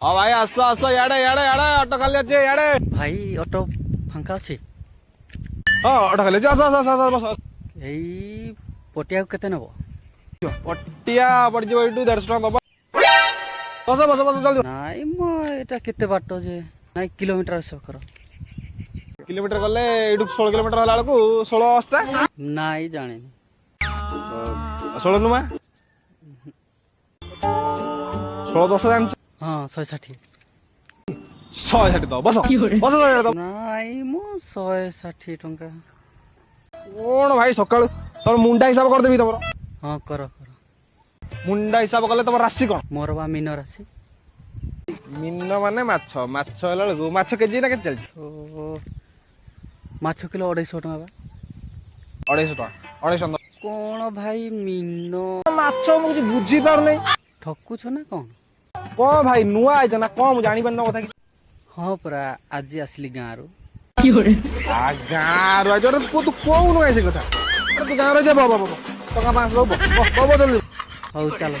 हाँ भाई आस आस याडे याडे याडे ऑटो खाली अच्छे याडे भाई ऑटो फांका अच्छे हाँ ऑटो खाली अच्छे आस आस आस बस एई पटिया केते नबो पट्टिया पड़ଯିବ ଏଇଠୁ 150 ଟଙ୍କା ଦବା ବସ ବସ ବସ ଜଲ୍ଦି ନାଇଁ ମ ଏଟା କେତେ ବାଟ ଯେ ନାଇଁ କିଲୋମିଟର ହିସାବ କର କିଲୋମିଟର ଗଲେ ଏଇଠୁ 16 କିଲୋମିଟର ହେଲା ବେଳକୁ 16 ଅଷ୍ଟା ନାଇଁ ଜାଣିନି 16 ନୁମା 16 10 ଜାଣିଛ ହଁ 160 160 ଦବ ବସ ବସ ନାଇଁ ମ 160 ଟଙ୍କା କଣ ଭାଇ ସକାଳୁ ତମର ମୁଣ୍ଡା ହିସାବ କରିଦେବି ତମର ହଁ କର କର ମୁଣ୍ଡା ହିସାବ କଲେ ତମର ରାଶି କଣ ମୋର ବା ମିନ ରାଶି ମିନ ମାନେ ମାଛ ମାଛ ହେଲା ବେଳକୁ ମାଛ କେଜି ନା କେତେ ଚାଲିଛି ଓ ମାଛ କିଲୋ 250 ଟଙ୍କା ବା 250 ଟଙ୍କା 250 କଣ ଭାଇ ମିନ ମାଛ ମୁଁ କିଛି ବୁଝି ପାରୁନି ଠକୁଛ ନା କଣ କଣ ଭାଇ ନୂଆ ଆଇଛ ନା କଣ ମୁଁ ଜାଣିପାରୁନି କଥା କିଛି ହଁ ପରା ଆଜି ଆସିଲି ଗାଁରୁ ଗାଁରୁ ଆଇଛ ତୁ କହୁନୁ ସେ କଥା ତୁ ଗାଁରୁ ଆଇଛ ଟଙ୍କା 500 ଜଲ୍ଦି ହଉ ଚାଲ